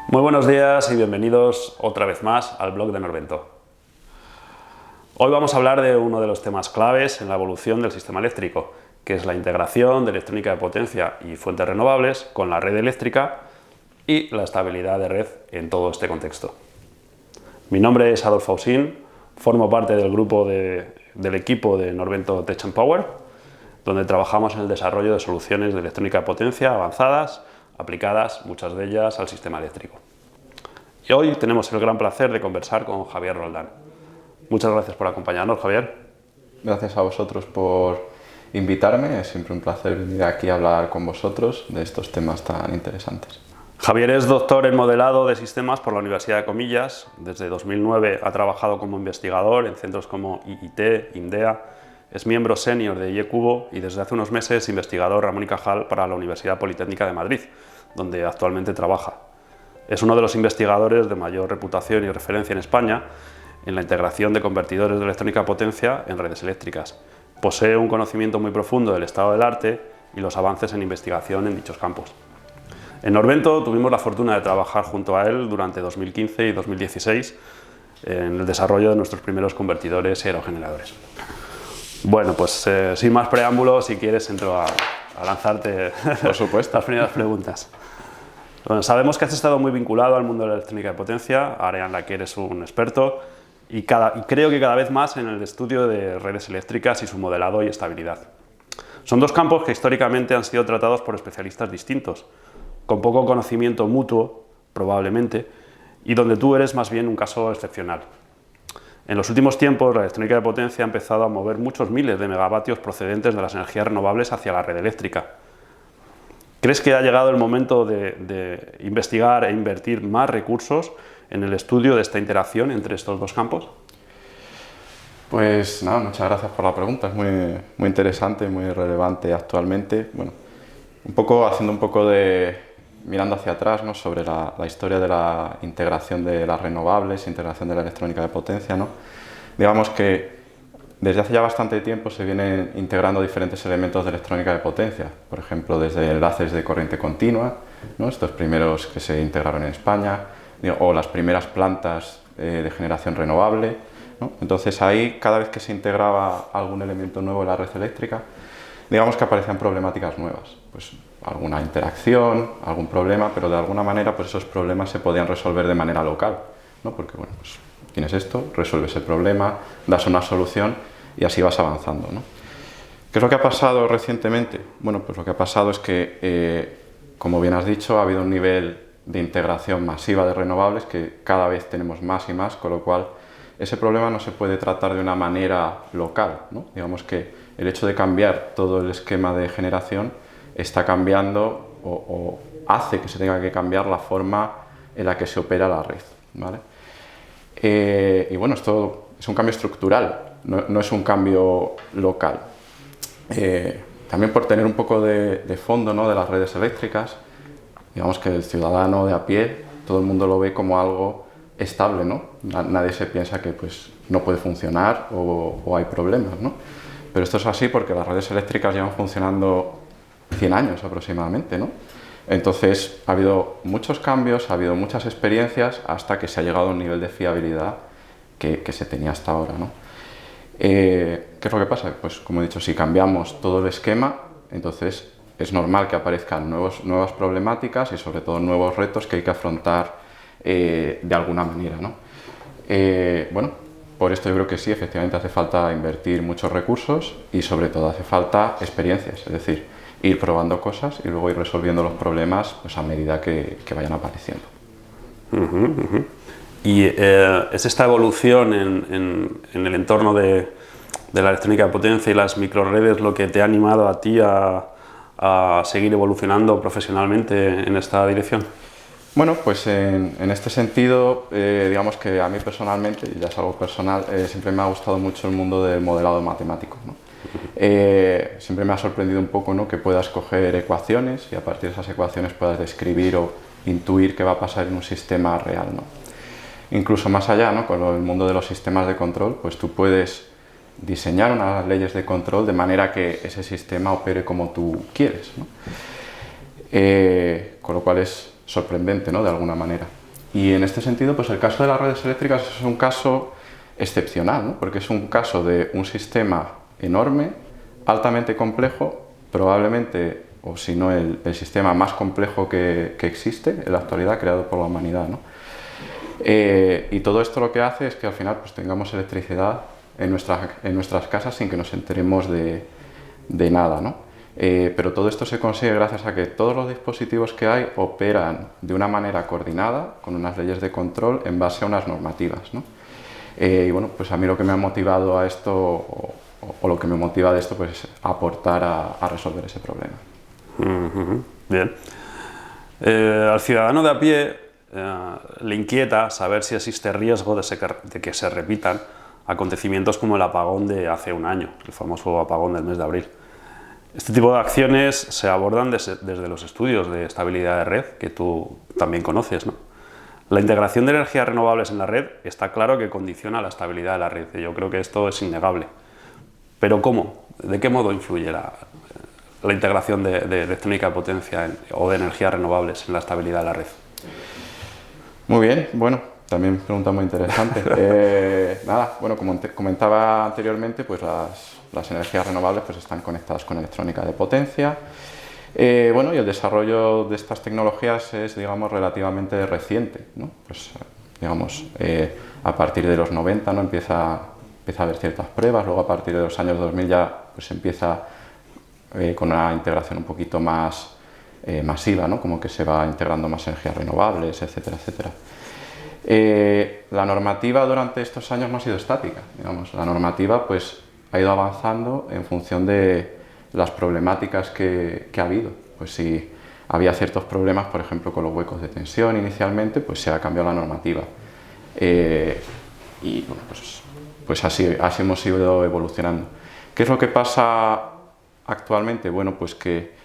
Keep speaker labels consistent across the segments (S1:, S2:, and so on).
S1: Muy buenos días y bienvenidos otra vez más al blog de Norvento. Hoy vamos a hablar de uno de los temas claves en la evolución del sistema eléctrico, que es la integración de electrónica de potencia y fuentes renovables con la red eléctrica y la estabilidad de red en todo este contexto. Mi nombre es Adolfo Ausín, formo parte del grupo del equipo de Norvento Tech and Power, donde trabajamos en el desarrollo de soluciones de electrónica de potencia avanzadas, aplicadas, muchas de ellas, al sistema eléctrico. Y hoy tenemos el gran placer de conversar con Javier Roldán. Muchas gracias por acompañarnos, Javier.
S2: Gracias a vosotros por invitarme, es siempre un placer venir aquí a hablar con vosotros de estos temas tan interesantes.
S1: Javier es doctor en modelado de sistemas por la Universidad de Comillas. Desde 2009 ha trabajado como investigador en centros como IIT, INDEA, es miembro senior de IEcubo y desde hace unos meses investigador Ramón y Cajal para la Universidad Politécnica de Madrid, donde actualmente trabaja. Es uno de los investigadores de mayor reputación y referencia en España en la integración de convertidores de electrónica a potencia en redes eléctricas. Posee un conocimiento muy profundo del estado del arte y los avances en investigación en dichos campos. En Norvento tuvimos la fortuna de trabajar junto a él durante 2015 y 2016 en el desarrollo de nuestros primeros convertidores y aerogeneradores. Bueno, pues sin más preámbulos, si quieres entro a lanzarte
S2: Por supuesto.
S1: las primeras preguntas. Bueno, sabemos que has estado muy vinculado al mundo de la electrónica de potencia, área en la que eres un experto, y creo que cada vez más en el estudio de redes eléctricas y su modelado y estabilidad. Son dos campos que históricamente han sido tratados por especialistas distintos, con poco conocimiento mutuo, probablemente, y donde tú eres más bien un caso excepcional. En los últimos tiempos, la electrónica de potencia ha empezado a mover muchos miles de megavatios procedentes de las energías renovables hacia la red eléctrica. ¿Crees que ha llegado el momento de investigar e invertir más recursos en el estudio de esta interacción entre estos dos campos?
S2: Pues nada, muchas gracias por la pregunta, es muy interesante, muy relevante actualmente. Bueno, mirando hacia atrás, ¿no?, sobre la historia de la integración de las renovables, integración de la electrónica de potencia, ¿no? Digamos que desde hace ya bastante tiempo se vienen integrando diferentes elementos de electrónica de potencia, por ejemplo, desde enlaces de corriente continua, ¿no?, estos primeros que se integraron en España, o las primeras plantas de generación renovable, ¿no? Entonces ahí, cada vez que se integraba algún elemento nuevo en la red eléctrica, digamos que aparecían problemáticas nuevas, pues alguna interacción, algún problema, pero de alguna manera pues esos problemas se podían resolver de manera local, ¿no? Porque bueno, pues tienes esto, resuelves el problema, das una solución y así vas avanzando, ¿no? ¿Qué es lo que ha pasado recientemente? Bueno, pues lo que ha pasado es que, como bien has dicho, ha habido un nivel de integración masiva de renovables que cada vez tenemos más y más, con lo cual ese problema no se puede tratar de una manera local, ¿no? Digamos que el hecho de cambiar todo el esquema de generación está cambiando o hace que se tenga que cambiar la forma en la que se opera la red, ¿vale? Y bueno, esto es un cambio estructural, no es un cambio local. También por tener un poco de fondo, ¿no?, de las redes eléctricas, digamos que el ciudadano de a pie, todo el mundo lo ve como algo estable, ¿no? Nadie se piensa que pues, no puede funcionar o hay problemas, ¿no? Pero esto es así porque las redes eléctricas llevan funcionando 100 años aproximadamente, ¿no? Entonces ha habido muchos cambios, ha habido muchas experiencias hasta que se ha llegado a un nivel de fiabilidad que se tenía hasta ahora, ¿no? ¿Qué es lo que pasa? Pues como he dicho, si cambiamos todo el esquema, entonces es normal que aparezcan nuevas problemáticas y sobre todo nuevos retos que hay que afrontar de alguna manera, ¿no? Bueno, por esto yo creo que sí, efectivamente hace falta invertir muchos recursos y sobre todo hace falta experiencias, es decir, ir probando cosas y luego ir resolviendo los problemas pues, a medida que vayan apareciendo.
S1: Y es esta evolución en el entorno de la electrónica de potencia y las microredes lo que te ha animado a ti a seguir evolucionando profesionalmente en esta dirección.
S2: Bueno, pues en este sentido, digamos que a mí personalmente, y ya es algo personal, siempre me ha gustado mucho el mundo del modelado matemático, ¿no? Siempre me ha sorprendido un poco, ¿no?, que puedas coger ecuaciones y a partir de esas ecuaciones puedas describir o intuir qué va a pasar en un sistema real, ¿no? Incluso más allá, ¿no?, con el mundo de los sistemas de control, pues tú puedes diseñar unas leyes de control de manera que ese sistema opere como tú quieres, ¿no? con lo cual es sorprendente, ¿no?, de alguna manera. Y en este sentido, pues el caso de las redes eléctricas es un caso excepcional, ¿no?, porque es un caso de un sistema enorme, altamente complejo, probablemente, o si no, el sistema más complejo que existe en la actualidad, creado por la humanidad, ¿no? Y todo esto lo que hace es que al final pues tengamos electricidad en nuestras casas sin que nos enteremos de nada, ¿no? Pero todo esto se consigue gracias a que todos los dispositivos que hay operan de una manera coordinada, con unas leyes de control en base a unas normativas, ¿no? Y bueno, pues a mí lo que me ha motivado a esto, o lo que me motiva de esto, pues es aportar a resolver ese problema.
S1: Bien. Al ciudadano de a pie le inquieta saber si existe riesgo de que se repitan acontecimientos como el apagón de hace un año, el famoso apagón del mes de abril. Este tipo de acciones se abordan desde los estudios de estabilidad de red, que tú también conoces, ¿no? La integración de energías renovables en la red está claro que condiciona la estabilidad de la red, y yo creo que esto es innegable. Pero ¿cómo? ¿De qué modo influye la integración de electrónica de potencia o de energías renovables en la estabilidad de la red?
S2: Muy bien, bueno, también pregunta muy interesante. Nada, bueno, como comentaba anteriormente, pues las energías renovables pues están conectadas con electrónica de potencia. Bueno, y el desarrollo de estas tecnologías es, digamos, relativamente reciente, ¿no? Pues, digamos, a partir de los 90, ¿no?, empieza a haber ciertas pruebas, luego a partir de los años 2000 ya pues empieza con una integración un poquito más masiva, ¿no?, como que se va integrando más energías renovables, etcétera, etcétera. La normativa durante estos años no ha sido estática, digamos. La normativa pues ha ido avanzando en función de las problemáticas que ha habido. Pues si había ciertos problemas, por ejemplo, con los huecos de tensión inicialmente, pues se ha cambiado la normativa. Y bueno, pues así hemos ido evolucionando. ¿Qué es lo que pasa actualmente? Bueno, pues que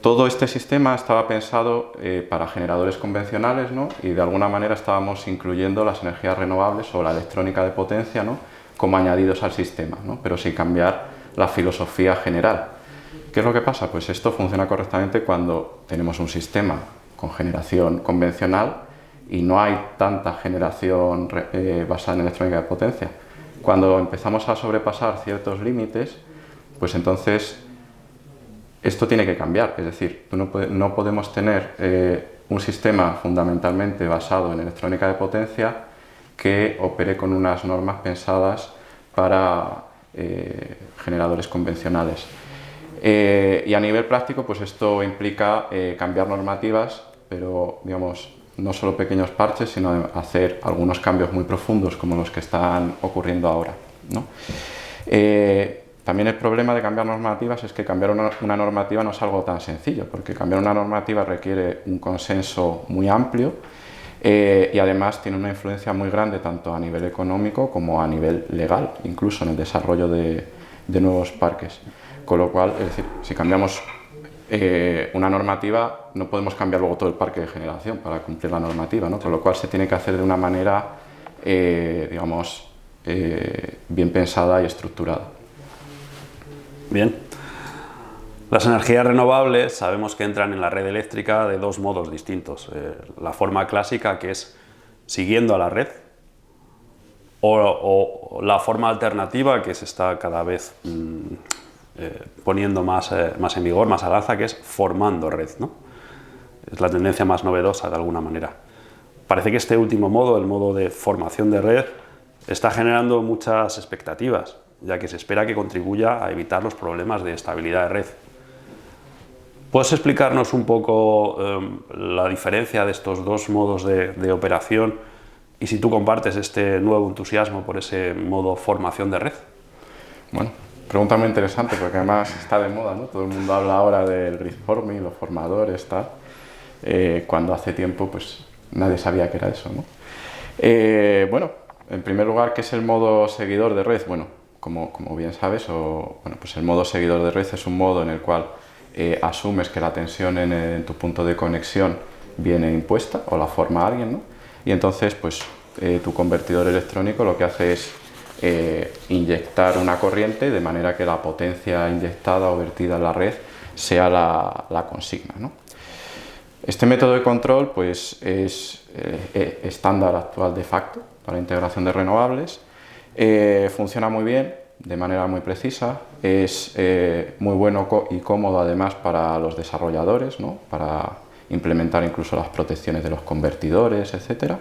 S2: todo este sistema estaba pensado para generadores convencionales, ¿no?, y de alguna manera estábamos incluyendo las energías renovables o la electrónica de potencia, ¿no?, como añadidos al sistema, ¿no?, pero sin cambiar la filosofía general. ¿Qué es lo que pasa? Pues esto funciona correctamente cuando tenemos un sistema con generación convencional y no hay tanta generación basada en electrónica de potencia. Cuando empezamos a sobrepasar ciertos límites, pues entonces esto tiene que cambiar. Es decir, no podemos tener un sistema fundamentalmente basado en electrónica de potencia que opere con unas normas pensadas para generadores convencionales. Y a nivel práctico, pues esto implica cambiar normativas, pero digamos, no solo pequeños parches, sino hacer algunos cambios muy profundos como los que están ocurriendo ahora, ¿no? También el problema de cambiar normativas es que cambiar una normativa no es algo tan sencillo, porque cambiar una normativa requiere un consenso muy amplio y además tiene una influencia muy grande tanto a nivel económico como a nivel legal, incluso en el desarrollo de nuevos parques. Con lo cual, es decir, si cambiamos una normativa, no podemos cambiar luego todo el parque de generación para cumplir la normativa, ¿no? Con lo cual se tiene que hacer de una manera, digamos, bien pensada y estructurada.
S1: Bien. Las energías renovables sabemos que entran en la red eléctrica de dos modos distintos. La forma clásica, que es siguiendo a la red, o la forma alternativa, que se está cada vez poniendo más en vigor, más al alza, que es formando red, ¿no? Es la tendencia más novedosa de alguna manera. Parece que este último modo, el modo de formación de red, está generando muchas expectativas, ya que se espera que contribuya a evitar los problemas de estabilidad de red. ¿Puedes explicarnos un poco la diferencia de estos dos modos de operación y si tú compartes este nuevo entusiasmo por ese modo formación de red?
S2: Bueno, pregunta muy interesante porque además está de moda, ¿no? Todo el mundo habla ahora del grid forming, los formadores, tal, cuando hace tiempo pues nadie sabía qué era eso, ¿no? Bueno, en primer lugar, ¿qué es el modo seguidor de red? Bueno, como bien sabes, pues el modo seguidor de red es un modo en el cual asumes que la tensión en tu punto de conexión viene impuesta o la forma alguien, ¿no? Y entonces pues tu convertidor electrónico lo que hace es inyectar una corriente de manera que la potencia inyectada o vertida en la red sea la consigna, ¿no? Este método de control pues, es estándar actual de facto para la integración de renovables, funciona muy bien, de manera muy precisa, es muy bueno y cómodo además para los desarrolladores, ¿no? Para implementar incluso las protecciones de los convertidores, etc.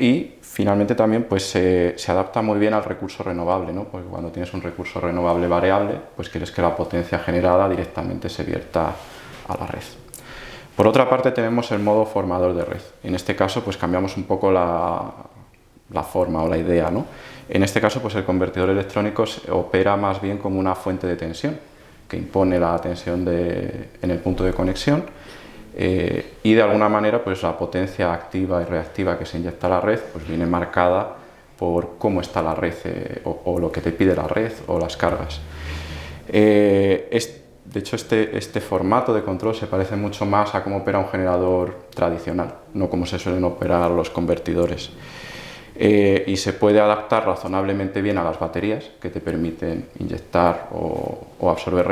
S2: Y finalmente también pues, se adapta muy bien al recurso renovable, ¿no? Porque cuando tienes un recurso renovable variable, pues quieres que la potencia generada directamente se vierta a la red. Por otra parte tenemos el modo formador de red. En este caso pues cambiamos un poco la forma o la idea, ¿no? En este caso pues el convertidor electrónico opera más bien como una fuente de tensión que impone la tensión en el punto de conexión y de alguna manera pues la potencia activa y reactiva que se inyecta a la red pues viene marcada por cómo está la red o lo que te pide la red o las cargas. De hecho, este formato de control se parece mucho más a cómo opera un generador tradicional, no como se suelen operar los convertidores. Y se puede adaptar razonablemente bien a las baterías, que te permiten inyectar o absorber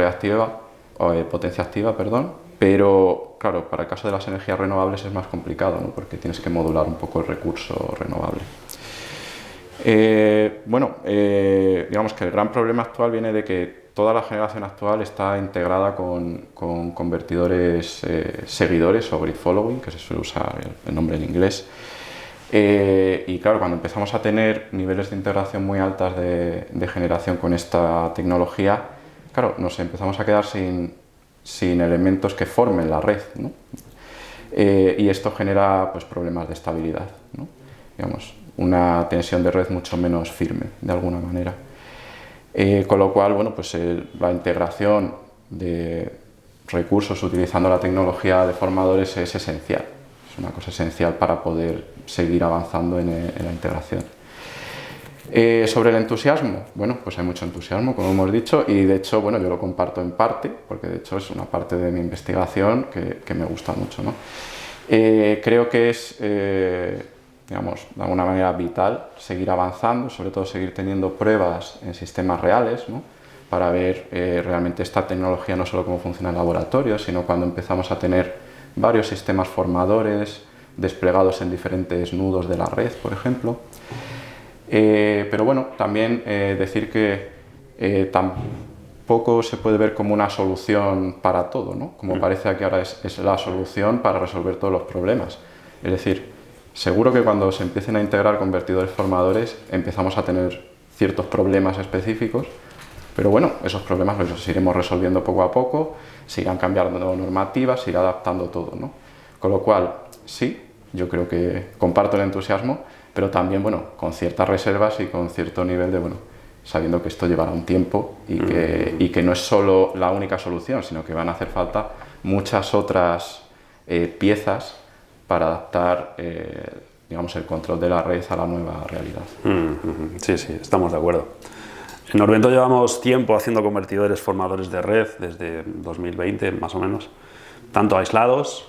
S2: potencia activa, perdón. Pero, claro, para el caso de las energías renovables es más complicado, ¿no? Porque tienes que modular un poco el recurso renovable. Digamos que el gran problema actual viene de que toda la generación actual está integrada con convertidores seguidores o grid following, que se suele usar el nombre en inglés. Y claro, cuando empezamos a tener niveles de integración muy altas de generación con esta tecnología, claro, nos empezamos a quedar sin elementos que formen la red, ¿no? Y esto genera pues, problemas de estabilidad, ¿no? Digamos, una tensión de red mucho menos firme, de alguna manera. Con lo cual, bueno, pues la integración de recursos utilizando la tecnología de formadores es esencial. Es una cosa esencial para poder seguir avanzando en la integración. Sobre el entusiasmo, bueno, pues hay mucho entusiasmo, como hemos dicho, y de hecho, bueno, yo lo comparto en parte, porque de hecho es una parte de mi investigación que me gusta mucho, ¿no? Creo que es, digamos, de alguna manera vital seguir avanzando, sobre todo seguir teniendo pruebas en sistemas reales, ¿no? Para ver realmente esta tecnología no solo cómo funciona en laboratorio, sino cuando empezamos a tener varios sistemas formadores desplegados en diferentes nudos de la red, por ejemplo. Pero bueno, también decir que tampoco se puede ver como una solución para todo, ¿no? Como parece que ahora es la solución para resolver todos los problemas. Es decir, seguro que cuando se empiecen a integrar convertidores formadores empezamos a tener ciertos problemas específicos, pero bueno, esos problemas los iremos resolviendo poco a poco, se irán cambiando normativas, se irá adaptando todo, ¿no? Con lo cual, sí, yo creo que comparto el entusiasmo, pero también, bueno, con ciertas reservas y con cierto nivel de, bueno, sabiendo que esto llevará un tiempo y que no es solo la única solución, sino que van a hacer falta muchas otras piezas para adaptar, digamos, el control de la red a la nueva realidad.
S1: Sí, sí, estamos de acuerdo. En Norvento llevamos tiempo haciendo convertidores formadores de red, desde 2020 más o menos, tanto aislados,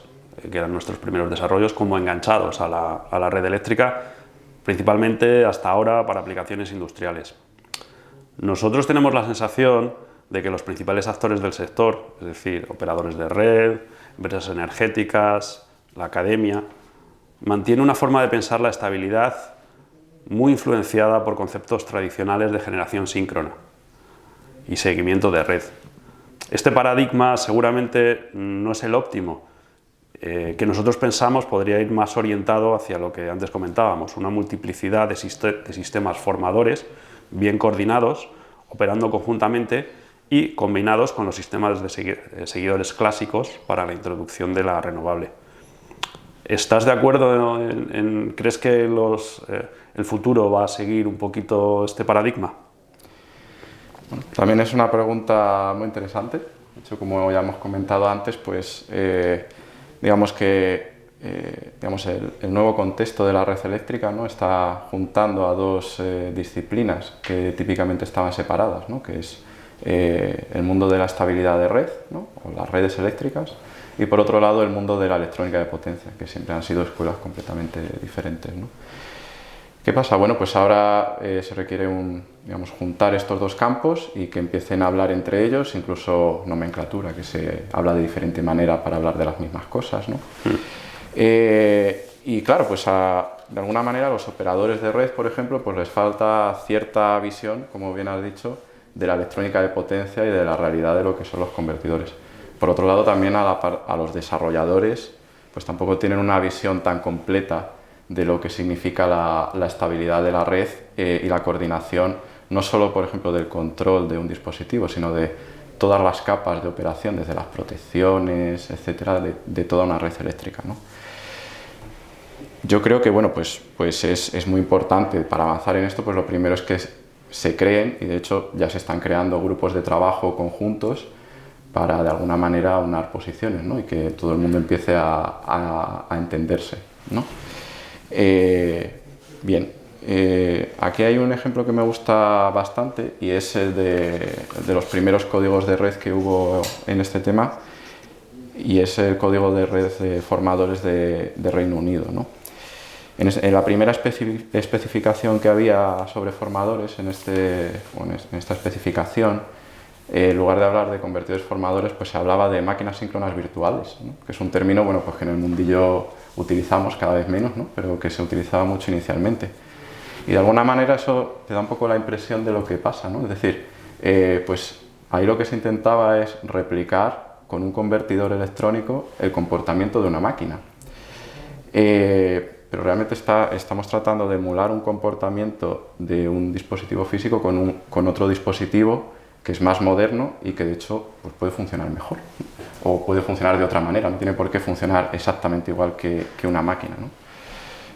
S1: que eran nuestros primeros desarrollos, como enganchados a la red eléctrica, principalmente hasta ahora para aplicaciones industriales. Nosotros tenemos la sensación de que los principales actores del sector, es decir, operadores de red, empresas energéticas, la academia, mantienen una forma de pensar la estabilidad muy influenciada por conceptos tradicionales de generación síncrona y seguimiento de red. Este paradigma seguramente no es el óptimo, que nosotros pensamos podría ir más orientado hacia lo que antes comentábamos, una multiplicidad de sistemas formadores bien coordinados, operando conjuntamente y combinados con los sistemas de seguidores clásicos para la introducción de la renovable. ¿Estás de acuerdo crees que el futuro va a seguir un poquito este paradigma?
S2: Bueno, también es una pregunta muy interesante. De hecho, como ya hemos comentado antes, pues digamos que el nuevo contexto de la red eléctrica, ¿no? Está juntando a dos disciplinas que típicamente estaban separadas, ¿no? Que es el mundo de la estabilidad de red, ¿no? O las redes eléctricas, y por otro lado el mundo de la electrónica de potencia, que siempre han sido escuelas completamente diferentes, ¿no? ¿Qué pasa? Bueno, pues ahora se requiere digamos, juntar estos dos campos y que empiecen a hablar entre ellos, incluso nomenclatura, que se habla de diferente manera para hablar de las mismas cosas, ¿no? Y claro, pues de alguna manera a los operadores de red, por ejemplo, pues les falta cierta visión, como bien has dicho, de la electrónica de potencia y de la realidad de lo que son los convertidores. Por otro lado, también a los desarrolladores, pues tampoco tienen una visión tan completa de lo que significa la estabilidad de la red y la coordinación, no solo, por ejemplo, del control de un dispositivo, sino de todas las capas de operación, desde las protecciones, etcétera, de toda una red eléctrica, ¿no? Yo creo que bueno, pues es muy importante para avanzar en esto, pues lo primero es que se creen, y de hecho ya se están creando grupos de trabajo conjuntos para de alguna manera aunar posiciones, ¿no? Y que todo el mundo empiece a entenderse, ¿no? Bien, aquí hay un ejemplo que me gusta bastante y es el de los primeros códigos de red que hubo en este tema, y es el código de red de formadores de Reino Unido, ¿no? En la primera especificación que había sobre formadores, en esta especificación, en lugar de hablar de convertidores formadores, pues se hablaba de máquinas síncronas virtuales, ¿no? Que es un término, bueno, pues que en el mundillo utilizamos cada vez menos, ¿no? Pero que se utilizaba mucho inicialmente. Y de alguna manera eso te da un poco la impresión de lo que pasa, ¿no? Es decir, pues ahí lo que se intentaba es replicar con un convertidor electrónico el comportamiento de una máquina. Pero realmente estamos tratando de emular un comportamiento de un dispositivo físico con otro dispositivo que es más moderno y que de hecho pues puede funcionar mejor, o puede funcionar de otra manera, no tiene por qué funcionar exactamente igual que una máquina, ¿no?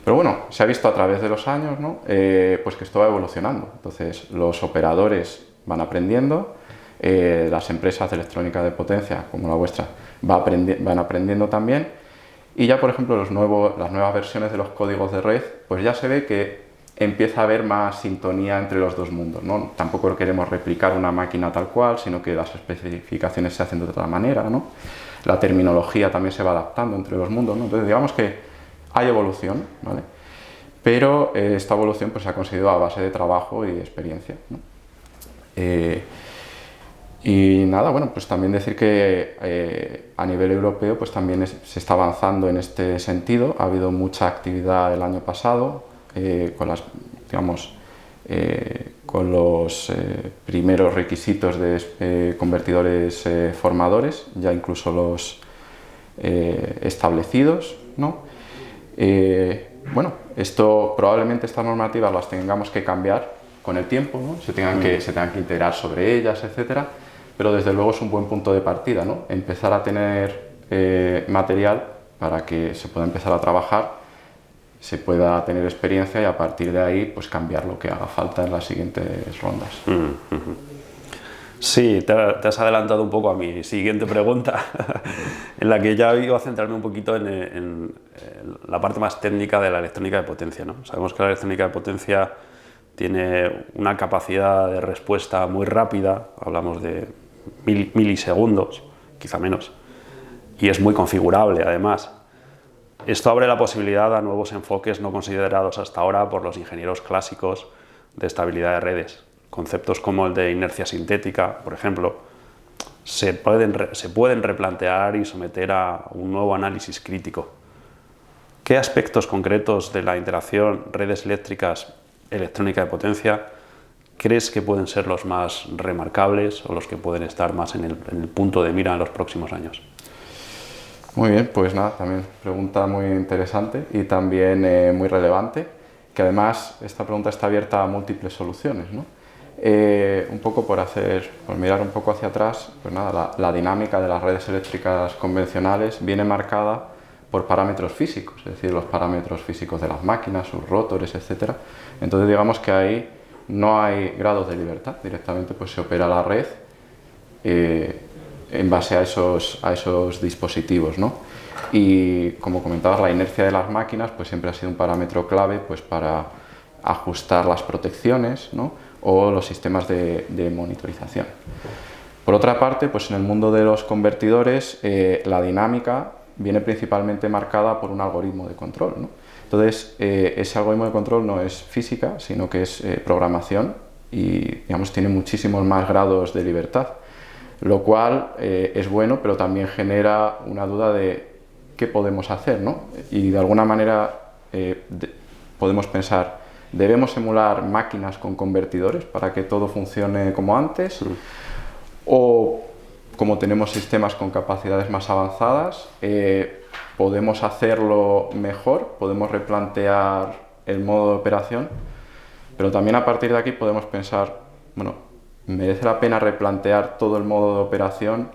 S2: Pero bueno, se ha visto a través de los años, ¿no? Pues que esto va evolucionando. Entonces los operadores van aprendiendo, las empresas de electrónica de potencia como la vuestra van aprendiendo también, y ya por ejemplo las nuevas versiones de los códigos de red, pues ya se ve que empieza a haber más sintonía entre los dos mundos, ¿no? Tampoco queremos replicar una máquina tal cual, sino que las especificaciones se hacen de otra manera, ¿no? La terminología también se va adaptando entre los mundos, ¿no? Entonces digamos que hay evolución, ¿vale? Pero esta evolución pues, se ha conseguido a base de trabajo y experiencia, ¿no? Y nada, bueno, pues también decir que a nivel europeo pues también se está avanzando en este sentido. Ha habido mucha actividad el año pasado con los primeros requisitos de convertidores formadores, ya incluso los establecidos, ¿no? Bueno, probablemente estas normativas las tengamos que cambiar con el tiempo, ¿no? se tengan que integrar sobre ellas, etcétera, pero desde luego es un buen punto de partida, ¿no? Empezar a tener material para que se pueda empezar a trabajar, se pueda tener experiencia y a partir de ahí pues cambiar lo que haga falta en las siguientes rondas.
S1: Sí, te has adelantado un poco a mi siguiente pregunta, en la que ya iba a centrarme un poquito en la parte más técnica de la electrónica de potencia, ¿no? Sabemos que la electrónica de potencia tiene una capacidad de respuesta muy rápida, hablamos de milisegundos, quizá menos, y es muy configurable además. Esto abre la posibilidad a nuevos enfoques no considerados hasta ahora por los ingenieros clásicos de estabilidad de redes. Conceptos como el de inercia sintética, por ejemplo, se pueden replantear y someter a un nuevo análisis crítico. ¿Qué aspectos concretos de la interacción redes eléctricas electrónica de potencia crees que pueden ser los más remarcables o los que pueden estar más en el punto de mira en los próximos años?
S2: Muy bien, pues nada, también pregunta muy interesante y también muy relevante, que además esta pregunta está abierta a múltiples soluciones, ¿no? Un poco por mirar un poco hacia atrás, pues nada, la dinámica de las redes eléctricas convencionales viene marcada por parámetros físicos, es decir, los parámetros físicos de las máquinas, sus rotores, etc. Entonces digamos que ahí no hay grados de libertad, directamente pues se opera la red en base a esos dispositivos, ¿no? Y como comentabas, la inercia de las máquinas pues siempre ha sido un parámetro clave pues para ajustar las protecciones, ¿no? O los sistemas de monitorización. Por otra parte, pues en el mundo de los convertidores la dinámica viene principalmente marcada por un algoritmo de control, ¿no? Entonces, ese algoritmo de control no es física, sino que es programación y, digamos, tiene muchísimos más grados de libertad, lo cual es bueno, pero también genera una duda de qué podemos hacer, ¿no? Y de alguna manera podemos pensar, ¿debemos emular máquinas con convertidores para que todo funcione como antes? O, como tenemos sistemas con capacidades más avanzadas, podemos hacerlo mejor, podemos replantear el modo de operación, pero también a partir de aquí podemos pensar, bueno, ¿merece la pena replantear todo el modo de operación,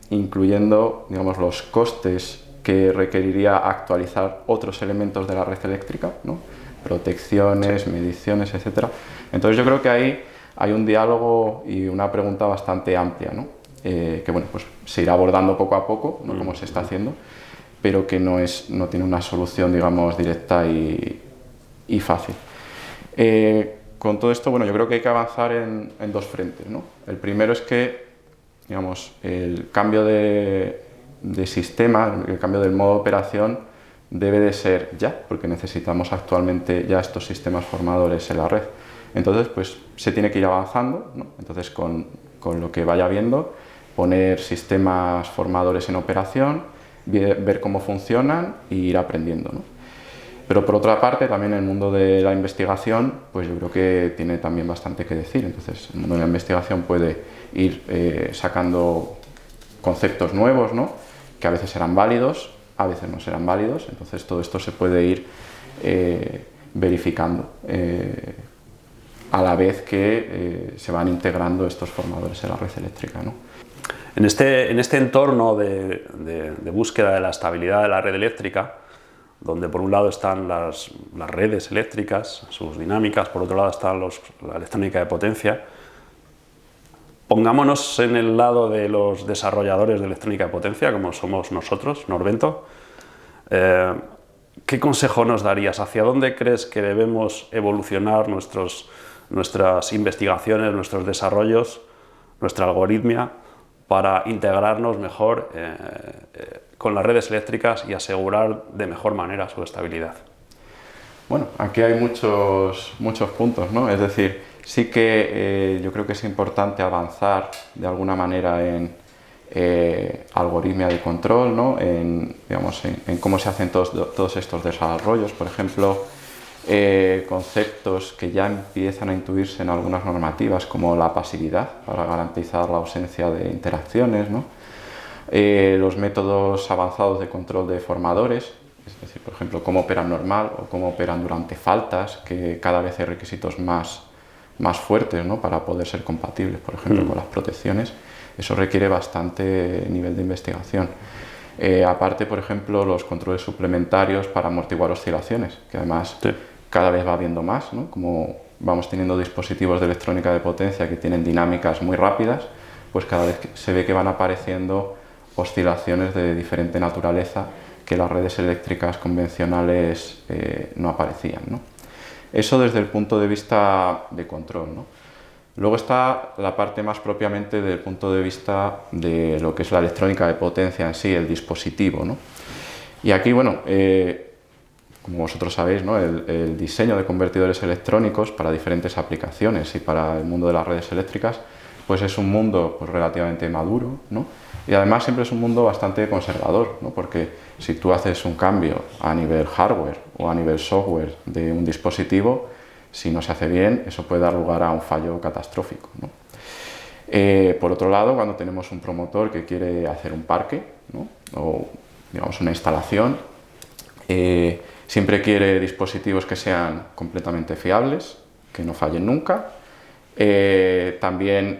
S2: incluyendo, digamos, los costes que requeriría actualizar otros elementos de la red eléctrica, ¿no? Protecciones, mediciones, etcétera? Entonces yo creo que ahí hay un diálogo y una pregunta bastante amplia, ¿no? Que bueno, pues se irá abordando poco a poco, ¿no? Como se está haciendo, pero que no tiene una solución, digamos, directa y fácil. Con todo esto, bueno, yo creo que hay que avanzar en dos frentes, ¿no? El primero es que, digamos, el cambio de sistema, el cambio del modo de operación debe de ser ya, porque necesitamos actualmente ya estos sistemas formadores en la red. Entonces, pues se tiene que ir avanzando, ¿no? Entonces, con lo que vaya viendo, poner sistemas formadores en operación, ver cómo funcionan e ir aprendiendo, ¿no? Pero por otra parte, también el mundo de la investigación, pues yo creo que tiene también bastante que decir. Entonces, el mundo de la investigación puede ir sacando conceptos nuevos, ¿no? Que a veces serán válidos, a veces no serán válidos. Entonces, todo esto se puede ir verificando a la vez que se van integrando estos formadores en la red eléctrica, ¿no?
S1: En este entorno de búsqueda de la estabilidad de la red eléctrica, donde por un lado están las redes eléctricas, sus dinámicas, por otro lado está la electrónica de potencia, pongámonos en el lado de los desarrolladores de electrónica de potencia, como somos nosotros, Norvento. ¿Qué consejo nos darías? ¿Hacia dónde crees que debemos evolucionar nuestras investigaciones, nuestros desarrollos, nuestra algoritmia, para integrarnos mejor con las redes eléctricas y asegurar de mejor manera su estabilidad?
S2: Bueno, aquí hay muchos puntos, ¿no? Es decir, sí que yo creo que es importante avanzar de alguna manera en algoritmia de control, ¿no? Digamos, en cómo se hacen todos estos desarrollos. Por ejemplo, conceptos que ya empiezan a intuirse en algunas normativas, como la pasividad, para garantizar la ausencia de interacciones, ¿no? Los métodos avanzados de control de formadores, es decir, por ejemplo, cómo operan normal o cómo operan durante faltas, que cada vez hay requisitos más fuertes, ¿no? Para poder ser compatibles, por ejemplo, con las protecciones. Eso requiere bastante nivel de investigación. Aparte, por ejemplo, los controles suplementarios para amortiguar oscilaciones, que además cada vez va habiendo más, ¿no? Como vamos teniendo dispositivos de electrónica de potencia que tienen dinámicas muy rápidas, pues cada vez se ve que van apareciendo oscilaciones de diferente naturaleza que las redes eléctricas convencionales no aparecían, ¿no? Eso desde el punto de vista de control, ¿no? Luego está la parte más propiamente del punto de vista de lo que es la electrónica de potencia en sí, el dispositivo, ¿no? Y aquí, bueno, como vosotros sabéis, ¿no? El diseño de convertidores electrónicos para diferentes aplicaciones y para el mundo de las redes eléctricas, pues es un mundo pues, relativamente maduro, ¿no? Y además siempre es un mundo bastante conservador, ¿no? Porque si tú haces un cambio a nivel hardware o a nivel software de un dispositivo, si no se hace bien, eso puede dar lugar a un fallo catastrófico, ¿no? Por otro lado, cuando tenemos un promotor que quiere hacer un parque, ¿no? O digamos una instalación, siempre quiere dispositivos que sean completamente fiables, que no fallen nunca. También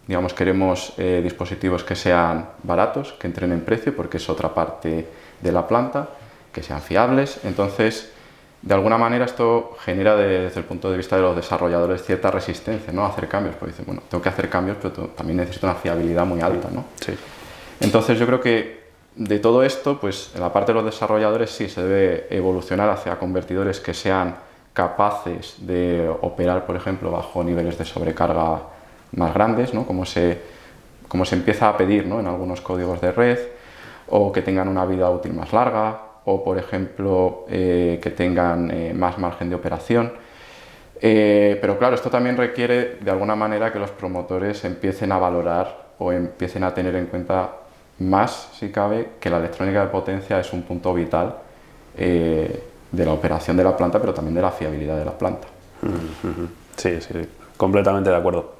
S2: digamos, queremos dispositivos que sean baratos, que entren en precio, porque es otra parte de la planta, que sean fiables. Entonces, de alguna manera esto genera desde el punto de vista de los desarrolladores cierta resistencia, ¿no? A hacer cambios, porque dicen, bueno, tengo que hacer cambios, pero también necesito una fiabilidad muy alta, ¿no?
S1: Sí.
S2: Entonces yo creo que de todo esto, pues en la parte de los desarrolladores sí se debe evolucionar hacia convertidores que sean capaces de operar, por ejemplo, bajo niveles de sobrecarga más grandes, ¿no? Como se empieza a pedir, ¿no? En algunos códigos de red, o que tengan una vida útil más larga, o, por ejemplo, que tengan más margen de operación. Pero claro, esto también requiere de alguna manera que los promotores empiecen a valorar o empiecen a tener en cuenta más, si cabe, que la electrónica de potencia es un punto vital de la operación de la planta, pero también de la fiabilidad de la planta.
S1: Sí, sí, completamente de acuerdo.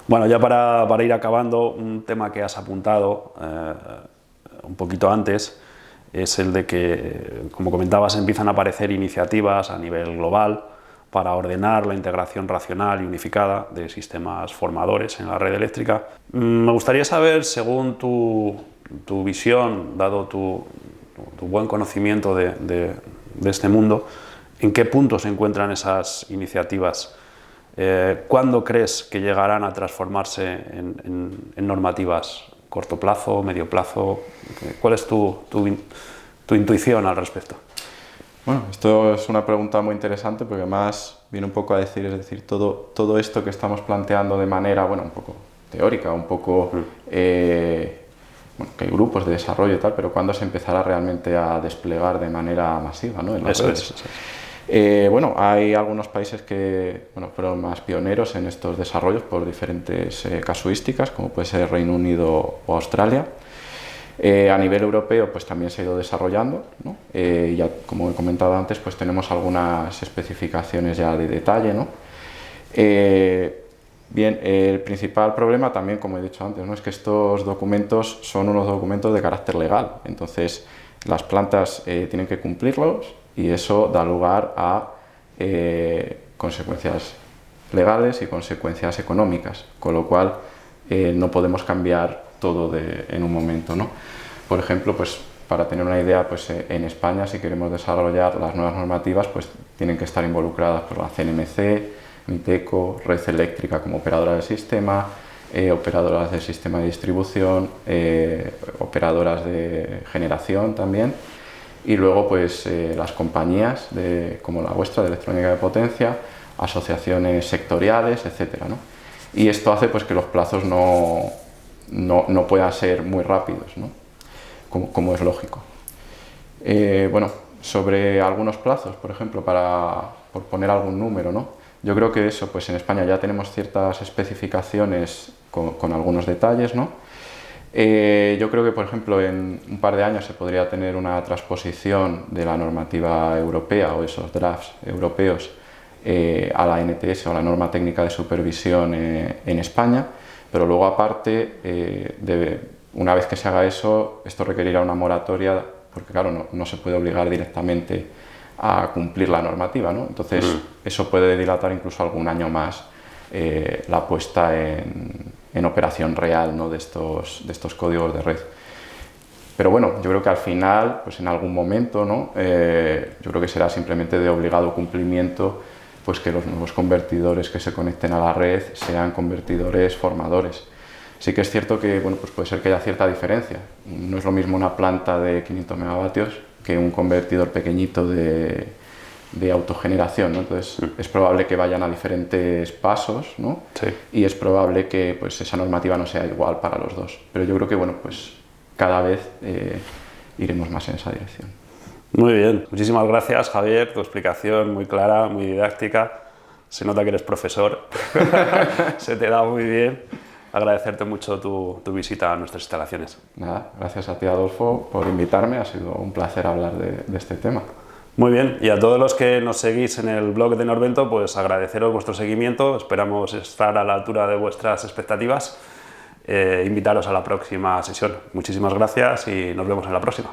S1: Bueno, ya para ir acabando, un tema que has apuntado un poquito antes es el de que, como comentabas, empiezan a aparecer iniciativas a nivel global para ordenar la integración racional y unificada de sistemas formadores en la red eléctrica. Me gustaría saber, según tu visión, dado tu buen conocimiento de este mundo, ¿en qué punto se encuentran esas iniciativas? ¿Cuándo crees que llegarán a transformarse en normativas? ¿Corto plazo, medio plazo? ¿Cuál es tu intuición al respecto?
S2: Bueno, esto es una pregunta muy interesante porque además viene un poco a decir, es decir, todo esto que estamos planteando de manera, bueno, un poco teórica, un poco, bueno, que hay grupos de desarrollo y tal, pero ¿cuándo se empezará realmente a desplegar de manera masiva, ¿no? En las redes? Bueno, hay algunos países que fueron más pioneros en estos desarrollos por diferentes casuísticas, como puede ser Reino Unido o Australia. A nivel europeo pues también se ha ido desarrollando, ¿no? Ya como he comentado antes, pues tenemos algunas especificaciones ya de detalle, ¿no? Bien, el principal problema también, como he dicho antes, ¿no? Es que estos documentos son unos documentos de carácter legal, entonces las plantas tienen que cumplirlos y eso da lugar a consecuencias legales y consecuencias económicas, con lo cual no podemos cambiar todo en un momento, ¿no? Por ejemplo, pues para tener una idea, pues en España, si queremos desarrollar las nuevas normativas, pues tienen que estar involucradas por la CNMC, MITECO, Red Eléctrica como operadora del sistema, operadoras del sistema de distribución, operadoras de generación también, y luego pues las compañías como la vuestra de electrónica de potencia, asociaciones sectoriales, etcétera, ¿no? Y esto hace pues que los plazos no puedan ser muy rápidos, ¿no? Como es lógico. Bueno, sobre algunos plazos, por ejemplo, por poner algún número, ¿no? Yo creo que eso, pues en España ya tenemos ciertas especificaciones con algunos detalles, ¿no? Yo creo que, por ejemplo, en un par de años se podría tener una transposición de la normativa europea o esos drafts europeos a la NTS o a la norma técnica de supervisión en España, pero luego aparte, una vez que se haga eso, esto requerirá una moratoria porque claro, no se puede obligar directamente a cumplir la normativa, ¿no? Entonces eso puede dilatar incluso algún año más la puesta en operación real, ¿no? de estos códigos de red. Pero bueno, yo creo que al final, pues en algún momento, ¿no? Yo creo que será simplemente de obligado cumplimiento pues que los nuevos convertidores que se conecten a la red sean convertidores formadores. Sí que es cierto que bueno, pues puede ser que haya cierta diferencia. No es lo mismo una planta de 500 megavatios que un convertidor pequeñito de autogeneración, ¿no? Entonces es probable que vayan a diferentes pasos, ¿no?
S1: Sí.
S2: Y es probable que pues, esa normativa no sea igual para los dos. Pero yo creo que bueno, pues, cada vez iremos más en esa dirección.
S1: Muy bien, muchísimas gracias, Javier, tu explicación muy clara, muy didáctica. Se nota que eres profesor, se te da muy bien. Agradecerte mucho tu visita a nuestras instalaciones.
S2: Nada, gracias a ti, Adolfo, por invitarme, ha sido un placer hablar de este tema.
S1: Muy bien, y a todos los que nos seguís en el blog de Norvento, pues agradeceros vuestro seguimiento, esperamos estar a la altura de vuestras expectativas, invitaros a la próxima sesión. Muchísimas gracias y nos vemos en la próxima.